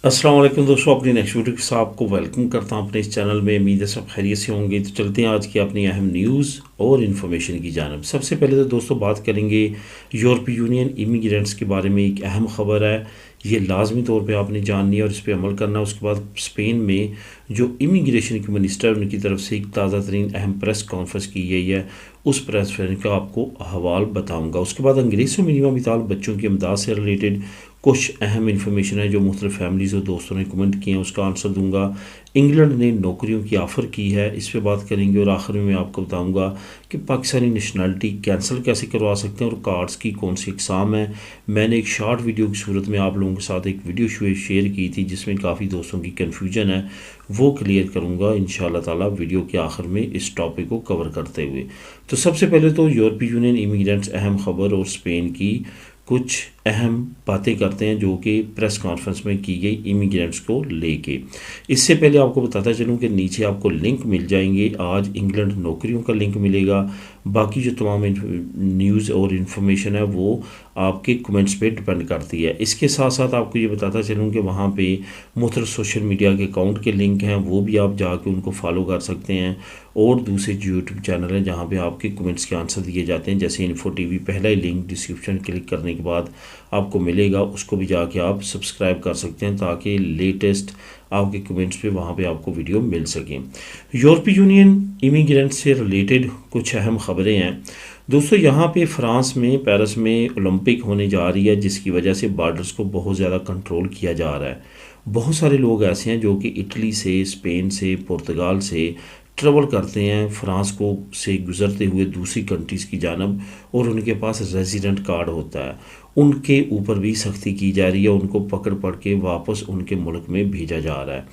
अस्सलाम वालेकुम दोस्तों, अपनी नेक्स्ट वीडियो के साथ आपको वेलकम करता हूं अपने इस चैनल में। उम्मीद है सब खैरियत से होंगे। तो चलते हैं आज की अपनी अहम न्यूज़ और इन्फॉर्मेशन की जानब। सबसे पहले तो दोस्तों बात करेंगे यूरोपीय यूनियन इमिग्रेंट्स के बारे में। एक अहम खबर है, ये लाजमी तौर पे आपने जाननी है और इस पर अमल करना है। उसके बाद स्पेन में जो इमिग्रेशन के मिनिस्टर उनकी तरफ से एक ताज़ा तरीन अहम प्रेस कॉन्फ्रेंस की गई है, उस प्रेस कॉन्फ्रेंस का आपको हवाल बताऊँगा। उसके बाद अंग्रेज़ों में मिनिमम मिसाल बच्चों की इमदाद से रिलेटेड कुछ अहम इन्फॉर्मेशन है जो मुख्तलिफ फैमिलीज़ और दोस्तों ने कमेंट किए हैं, उसका आंसर दूंगा। इंग्लैंड ने नौकरियों की ऑफ़र की है, इस पर बात करेंगे। और आखिर में मैं आपको बताऊंगा कि पाकिस्तानी नेशनलिटी कैंसिल कैसे करवा सकते हैं और कार्ड्स की कौन सी इकसाम है। मैंने एक शॉर्ट वीडियो की सूरत में आप लोगों के साथ एक वीडियो शेयर की थी जिसमें काफ़ी दोस्तों की कन्फ्यूजन है, वो क्लियर करूँगा इंशाअल्लाह ताला वीडियो के आखिर में इस टॉपिक को कवर करते हुए। तो सबसे पहले तो यूरोपीय यूनियन इमिग्रेंट्स अहम खबर और स्पेन की कुछ अहम बातें करते हैं जो कि प्रेस कॉन्फ्रेंस में की गई इमिग्रेंट्स को लेके। इससे पहले आपको बताता चलूं कि नीचे आपको लिंक मिल जाएंगे। आज इंग्लैंड नौकरियों का लिंक मिलेगा। बाकी जो तमाम न्यूज़ और इन्फॉर्मेशन है वो आपके कमेंट्स पे डिपेंड करती है। इसके साथ साथ आपको ये बताता चलूँ कि वहाँ पे मुख्तलिफ सोशल मीडिया के अकाउंट के लिंक हैं, वो भी आप जाके उनको फॉलो कर सकते हैं। और दूसरे जो यूट्यूब चैनल हैं जहाँ पे आपके कमेंट्स के आंसर दिए जाते हैं, जैसे इन्फो टीवी, पहला ही लिंक डिस्क्रिप्शन क्लिक करने के बाद आपको मिलेगा, उसको भी जाके आप सब्सक्राइब कर सकते हैं ताकि लेटेस्ट आपके कमेंट्स पे वहाँ पे आपको वीडियो मिल सकें। यूरोपीय यूनियन इमिग्रेंट से रिलेटेड कुछ अहम खबरें हैं दोस्तों। यहाँ पे फ्रांस में पेरिस में ओलंपिक होने जा रही है, जिसकी वजह से बॉर्डर्स को बहुत ज़्यादा कंट्रोल किया जा रहा है। बहुत सारे लोग ऐसे हैं जो कि इटली से, स्पेन से, पुर्तगाल से ट्रेवल करते हैं फ्रांस को से गुज़रते हुए दूसरी कंट्रीज़ की जानब, और उनके पास रेजिडेंट कार्ड होता है। उनके ऊपर भी सख्ती की जा रही है, उनको पकड़ पड़ के वापस उनके मुल्क में भेजा जा रहा है।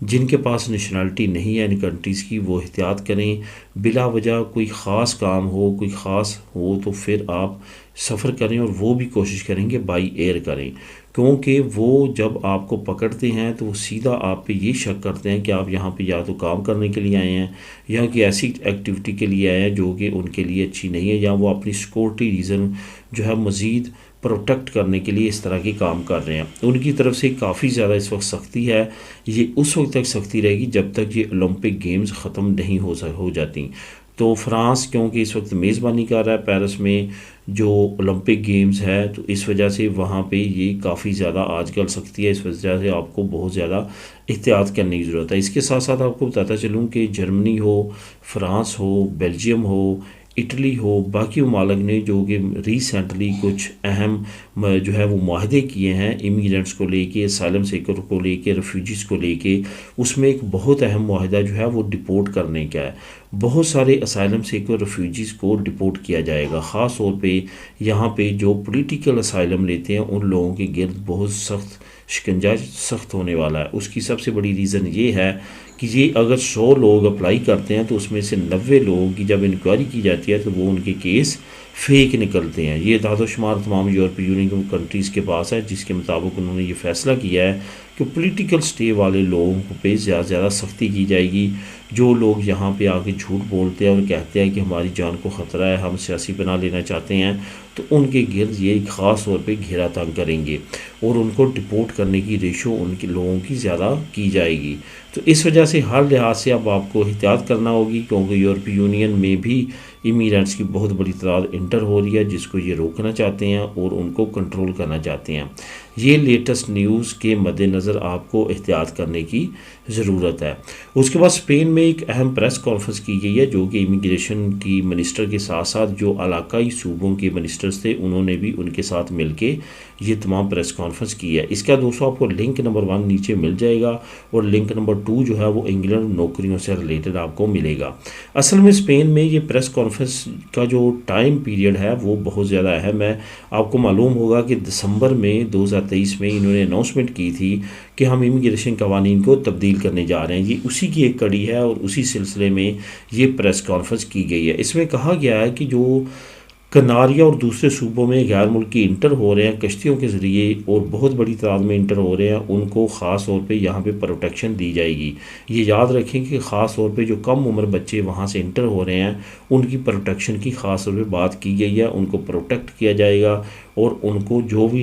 जिनके पास नेशनलिटी नहीं है इन कंट्रीज़ की, वो एहतियात करें। बिला वजह कोई ख़ास काम हो, कोई ख़ास हो तो फिर आप सफ़र करें, और वो भी कोशिश करेंगे बाई एयर करें, क्योंकि वो जब आपको पकड़ते हैं तो वो सीधा आप पे ये शक करते हैं कि आप यहाँ पे या तो काम करने के लिए आए हैं या कि ऐसी एक्टिविटी के लिए आए हैं जो कि उनके लिए अच्छी नहीं है, या वो अपनी सिक्योरिटी रीज़न जो है मज़ीद प्रोटेक्ट करने के लिए इस तरह के काम कर रहे हैं। उनकी तरफ से काफ़ी ज़्यादा इस वक्त सख्ती है। ये उस वक्त तक सख्ती रहेगी जब तक ये ओलंपिक गेम्स ख़त्म नहीं हो जाती। तो फ्रांस क्योंकि इस वक्त मेज़बानी कर रहा है पेरिस में जो ओलंपिक गेम्स है, तो इस वजह से वहाँ पे ये काफ़ी ज़्यादा आजकल सख्ती है। इस वजह से आपको बहुत ज़्यादा एहतियात करने की ज़रूरत है। इसके साथ साथ आपको बताता चलूँ कि जर्मनी हो, फ्रांस हो, बेल्जियम हो, इटली हो, बाकी ममालिक ने जो कि रिसेंटली कुछ अहम जो है वो माहदे किए हैं इमिग्रेंट्स को लेके, असाइलम सीकर को लेके, रेफ्यूजीज़ को लेके। उसमें एक बहुत अहम माहदा जो है वो डिपोर्ट करने का है। बहुत सारे असाइलम सीकर रेफ्यूजीज़ को डिपोर्ट किया जाएगा। ख़ास तौर पे यहाँ पे जो पॉलिटिकल असाइलम लेते हैं उन लोगों के गिर्द बहुत सख्त शिकंजा सख्त होने वाला है। उसकी सबसे बड़ी रीज़न ये है कि ये अगर 100 लोग अप्लाई करते हैं तो उसमें से 90 लोगों की जब इंक्वायरी की जाती है तो वो उनके केस फेक निकलते हैं। ये दादोशुमार तमाम यूरोपीय यूनियन कंट्रीज़ के पास है, जिसके मुताबिक उन्होंने ये फ़ैसला किया है कि पॉलिटिकल स्टे वाले लोगों पे ज़्यादा से ज़्यादा सख्ती की जाएगी। जो लोग यहाँ पे आके झूठ बोलते हैं और कहते हैं कि हमारी जान को ख़तरा है, हम सियासी बना लेना चाहते हैं, तो उनके गिर्द ये ख़ास तौर पे घेरा तंग करेंगे और उनको डिपोर्ट करने की रेशो उनके लोगों की ज़्यादा की जाएगी। तो इस वजह से हर लिहाज से अब आपको एहतियात करना होगी, क्योंकि यूरोपीय यूनियन में भी इमिग्रेंट्स की बहुत बड़ी तादाद इंटर हो रही है, जिसको ये रोकना चाहते हैं और उनको कंट्रोल करना चाहते हैं। ये लेटेस्ट न्यूज़ के मद्देनज़र आपको एहतियात करने की ज़रूरत है। उसके बाद स्पेन में एक अहम प्रेस कॉन्फ्रेंस की गई है जो कि इमिग्रेशन की मिनिस्टर के साथ साथ जो इलाकाई सूबों के मिनिस्टर्स थे उन्होंने भी उनके साथ मिलके ये तमाम प्रेस कॉन्फ्रेंस की है। इसका दोस्तों आपको लिंक नंबर 1 नीचे मिल जाएगा और लिंक नंबर 2 जो है वो इंग्लैंड नौकरियों से रिलेटेड आपको मिलेगा। असल में स्पेन में ये प्रेस कॉन्फ्रेंस का जो टाइम पीरियड है वो बहुत ज़्यादा अहम है। आपको मालूम होगा कि दिसंबर में 2023 में इन्होंने अनाउंसमेंट की थी कि हम इमिग्रेशन कवानीन को तब्दील करने जा रहे हैं। ये उसी की एक कड़ी है और उसी सिलसिले में ये प्रेस कॉन्फ्रेंस की गई है। इसमें कहा गया है कि जो कनारिया और दूसरे सूबों में गैर मुल्की इंटर हो रहे हैं कश्तियों के ज़रिए और बहुत बड़ी तादाद में इंटर हो रहे हैं, उनको ख़ास तौर पे यहाँ पे प्रोटेक्शन दी जाएगी। ये याद रखें कि ख़ास तौर पे जो कम उम्र बच्चे वहाँ से इंटर हो रहे हैं उनकी प्रोटेक्शन की ख़ास तौर पे बात की गई है। उनको प्रोटेक्ट किया जाएगा और उनको जो भी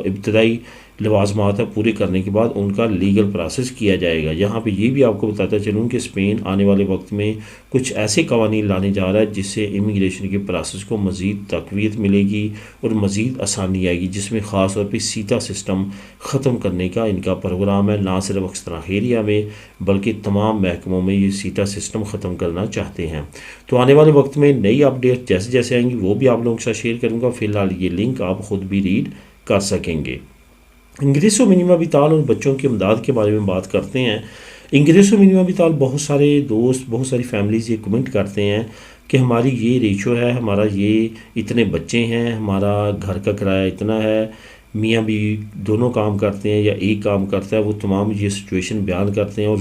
इब्तदाई लवाजमात है पूरे करने के बाद उनका लीगल प्रोसेस किया जाएगा। यहाँ पे ये भी आपको बताता चलूँ कि स्पेन आने वाले वक्त में कुछ ऐसे कवानीन लाने जा रहा है जिससे इमिग्रेशन के प्रोसेस को मज़ीद तक़वियत मिलेगी और मज़ीद आसानी आएगी, जिसमें ख़ास तौर पर सीटा सिस्टम ख़त्म करने का इनका प्रोग्राम है। ना सिर्फ अक्सर एरिया में बल्कि तमाम महकमों में ये सीटा सिस्टम ख़त्म करना चाहते हैं। तो आने वाले वक्त में नई अपडेट जैसे जैसे आएंगी वो भी आप लोगों के साथ शेयर करूँगा। फ़िलहाल ये लिंक आप ख़ुद भी रीड कर सकेंगे। इंग्रेसो मिनिमा विताल और बच्चों की इमदाद के बारे में बात करते हैं। इंग्रेसो मिनिमा विताल बहुत सारे दोस्त, बहुत सारी फैमिलीज़ ये कमेंट करते हैं कि हमारी ये रेशो है, हमारा ये इतने बच्चे हैं, हमारा घर का किराया इतना है, मियाँ बीवी दोनों काम करते हैं या एक काम करता है। वो तमाम ये सिचुएशन बयान करते हैं और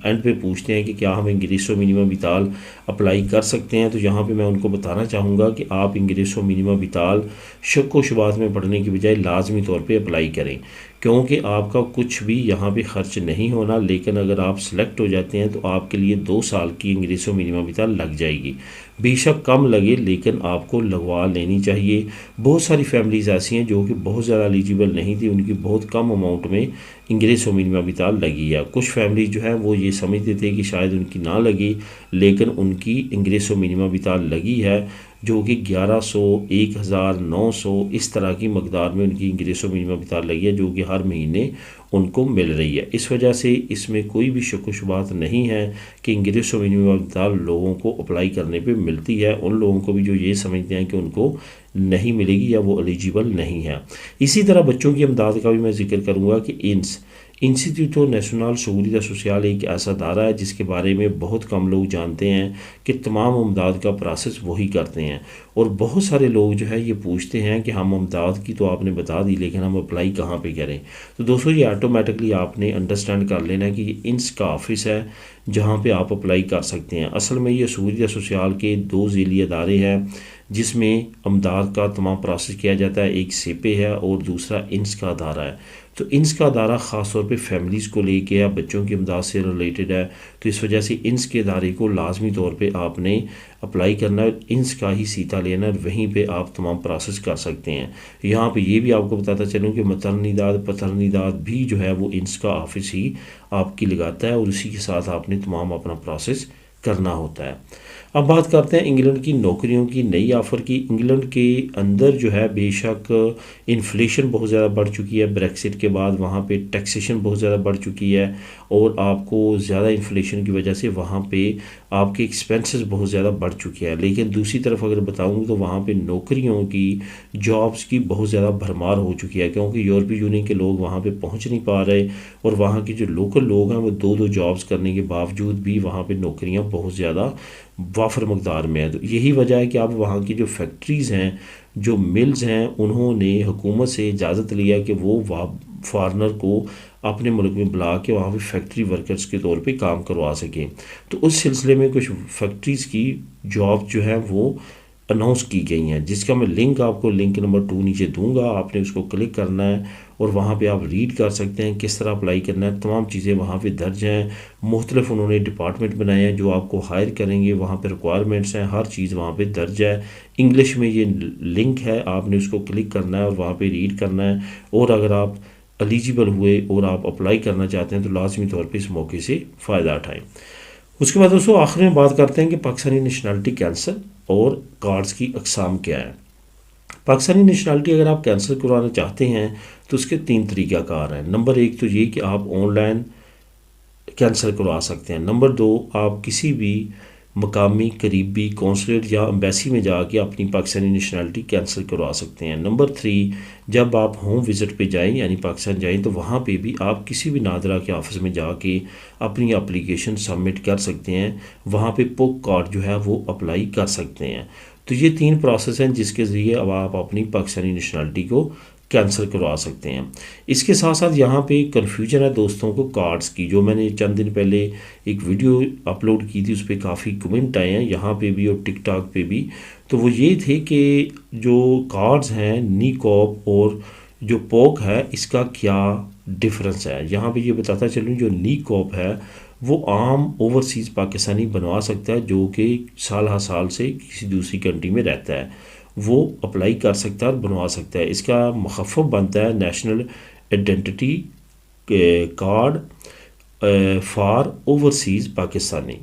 एंड पे पूछते हैं कि क्या हम इंग्रेसो मिनिमा विताल अप्लाई कर सकते हैं। तो यहाँ पे मैं उनको बताना चाहूँगा कि आप इंग्रेसो मिनिमा विताल शक व शुबात में पढ़ने की बजाय लाजमी तौर पे अप्लाई करें, क्योंकि आपका कुछ भी यहाँ पे ख़र्च नहीं होना। लेकिन अगर आप सेलेक्ट हो जाते हैं तो आपके लिए 2 साल की इंग्रेसो मिनिमा विताल लग जाएगी। बेशक कम लगे लेकिन आपको लगवा लेनी चाहिए। बहुत सारी फैमिलीज़ ऐसी हैं जो कि बहुत ज़्यादा एलिजिबल नहीं थी, उनकी बहुत कम अमाउंट में इंग्रेसो मिनिमा विताल लगी है। कुछ फैमिलीज जो है वो ये समझते थे कि शायद उनकी ना लगी, लेकिन उनकी इंग्रेसो मिनिमा विताल लगी है, जो कि 1100, 1900 इस तरह की मकदार में उनकी इंग्रेसो मिनिमा विताल लगी है, जो कि हर महीने उनको मिल रही है। इस वजह से इसमें कोई भी शक व शुबात नहीं है कि इंग्रेसो मिनिमा विताल लोगों को अप्लाई करने पे मिलती है। उन लोगों को भी जो ये समझते हैं कि उनको नहीं मिलेगी या वो एलिजिबल नहीं है। इसी तरह बच्चों की इमदाद का भी मैं जिक्र करूँगा कि इंस्टीट्यूटो नेशनल seguridad सोशल एक ऐसा अदारा है जिसके बारे में बहुत कम लोग जानते हैं कि तमाम इमदाद का प्रोसेस वही करते हैं। और बहुत सारे लोग जो है ये पूछते हैं कि हम इमदाद की तो आपने बता दी, लेकिन हम अप्लाई कहाँ पे करें। तो दोस्तों ये ऑटोमेटिकली आपने अंडरस्टैंड कर लेना है कि ये इंस का ऑफिस है जहाँ पे आप अप्लाई कर सकते हैं। असल में ये seguridad सोशल के 2 ज़ीली अदारे हैं जिसमें इमदाद का तमाम प्रोसेस किया जाता है। एक सेपे है और दूसरा इंस का अदारा है। तो इंस का अदारा ख़ास तौर पे फैमिलीज़ को लेके या बच्चों की इमदाद से रिलेटेड है, तो इस वजह से इंस के अदारे को लाजमी तौर पे आपने अप्लाई करना है, इंस का ही सीता लेना है, वहीं पे आप तमाम प्रोसेस कर सकते हैं। यहाँ पे ये भी आपको बताता चलूँ कि मतरनीदाद पतरनीदाद भी जो है वो इंस का ऑफिस ही आपकी लगाता है और उसी के साथ आपने तमाम अपना प्रोसेस करना होता है। अब बात करते हैं इंग्लैंड की नौकरियों की नई ऑफ़र की। इंग्लैंड के अंदर जो है बेशक इन्फ्लेशन बहुत ज़्यादा बढ़ चुकी है, ब्रेक्सिट के बाद वहाँ पे टैक्सेशन बहुत ज़्यादा बढ़ चुकी है और आपको ज़्यादा इन्फ्लेशन की वजह से वहाँ पे आपके एक्सपेंसेस बहुत ज़्यादा बढ़ चुके हैं। लेकिन दूसरी तरफ अगर बताऊँ तो वहाँ पे नौकरियों की जॉब्स की बहुत ज़्यादा भरमार हो चुकी है, क्योंकि यूरोपीय यूनियन के लोग वहाँ पे पहुँच नहीं पा रहे और वहाँ के जो लोकल लोग हैं वो 2-2 जॉब्स करने के बावजूद भी वहाँ पे नौकरियाँ बहुत ज़्यादा वाफर मकदार में है। तो यही वजह है कि अब वहाँ की जो फैक्ट्रीज़ हैं, जो मिल्स हैं, उन्होंने हुकूमत से इजाज़त लिया कि वो फॉरनर को अपने मुल्क में बुला के वहाँ पे फैक्ट्री वर्कर्स के तौर पे काम करवा सकें। तो उस सिलसिले में कुछ फैक्ट्रीज़ की जॉब जो है वो अनाउंस की गई हैं, जिसका मैं लिंक आपको लिंक नंबर 2 नीचे दूंगा। आपने उसको क्लिक करना है और वहाँ पे आप रीड कर सकते हैं किस तरह अप्लाई करना है। तमाम चीज़ें वहाँ पे दर्ज हैं। मुख्तलिफ उन्होंने डिपार्टमेंट बनाए हैं जो आपको हायर करेंगे, वहाँ पे रिक्वायरमेंट्स हैं, हर चीज़ वहाँ पे दर्ज है। इंग्लिश में ये लिंक है, आपने उसको क्लिक करना है और वहाँ पर रीड करना है। और अगर आप एलिजिबल हुए और आप अप्लाई करना चाहते हैं तो लाजमी तौर पर इस मौके से फ़ायदा उठाएँ। उसके बाद दोस्तों आखिर में बात करते हैं कि पाकिस्तानी नेशनलिटी कैंसल और कार्ड्स की अक़साम क्या है। पाकिस्तानी नेशनलिटी अगर आप कैंसिल करवाना चाहते हैं तो उसके 3 तरीक़ाकार हैं। नंबर 1 तो ये कि आप ऑनलाइन कैंसिल करवा सकते हैं। नंबर 2 आप किसी भी मकामी करीबी कौंसलेट या एम्बेसी में जाके अपनी पाकिस्तानी नेशनलिटी कैंसिल करवा सकते हैं। नंबर 3 जब आप होम विज़िट पे जाएं यानी पाकिस्तान जाएं तो वहाँ पे भी आप किसी भी नादरा के ऑफिस में जाके अपनी एप्लीकेशन सबमिट कर सकते हैं। वहाँ पे पोक कार्ड जो है वो अप्लाई कर सकते हैं। तो ये 3 प्रोसेस हैं जिसके ज़रिए अब आप अपनी पाकिस्तानी नेशनलिटी को कैंसिल करवा सकते हैं। इसके साथ साथ यहाँ पे कन्फ्यूजन है दोस्तों को कार्ड्स की, जो मैंने चंद दिन पहले एक वीडियो अपलोड की थी, उस पर काफ़ी कमेंट आए हैं यहाँ पे भी और टिकटॉक पे भी। तो वो ये थे कि जो कार्ड्स हैं नीकॉप और जो पोक है इसका क्या डिफरेंस है। यहाँ पे ये बताता चलूँ जो नीकॉप है वो आम ओवरसीज़ पाकिस्तानी बनवा सकता है जो कि साल हर साल से किसी दूसरी कंट्री में रहता है, वो अप्लाई कर सकता है और बनवा सकता है। इसका मुखफ़फ़ बनता है national identity card for overseas Pakistani.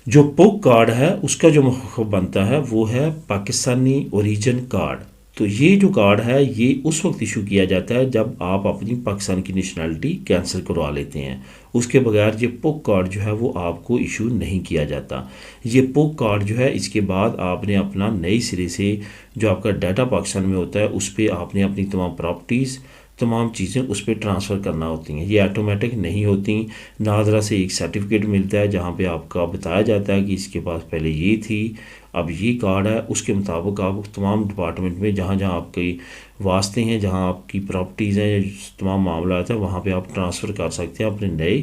जो पुक कार्ड है उसका जो मखसूस बनता है वो है पाकिस्तानी ओरिजिन कार्ड। तो ये जो कार्ड है ये उस वक्त इशू किया जाता है जब आप अपनी पाकिस्तान की नेशनलिटी कैंसिल करवा लेते हैं। उसके बगैर ये पुक कार्ड जो है वो आपको इशू नहीं किया जाता। ये पुक कार्ड जो है इसके बाद आपने अपना नए सिरे से जो आपका डाटा पाकिस्तान में होता है उस पर आपने अपनी तमाम प्रॉपर्टीज़ तमाम चीज़ें उस पर ट्रांसफ़र करना होती हैं। ये ऑटोमेटिक नहीं होती। नादरा से एक सर्टिफिकेट मिलता है जहाँ पे आपका बताया जाता है कि इसके पास पहले ये थी, अब ये कार्ड है। उसके मुताबिक आप तमाम डिपार्टमेंट में जहाँ जहाँ आपके वास्ते हैं, जहाँ आपकी प्रॉपर्टीज़ हैं, तमाम मामला है, वहाँ पे आप ट्रांसफ़र कर सकते हैं अपने नए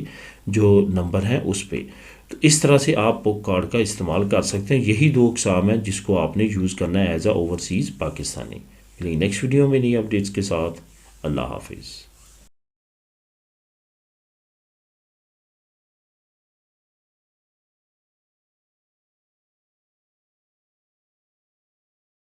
जो नंबर हैं उस पर। तो इस तरह से आप पुक कार्ड का इस्तेमाल कर सकते हैं। यही दो अक़साम हैं जिसको आपने यूज़ करना है एज आ ओवरसीज़ पाकिस्तानी। नेक्स्ट वीडियो में नई अपडेट्स के साथ। अल्लाह हाफिज़।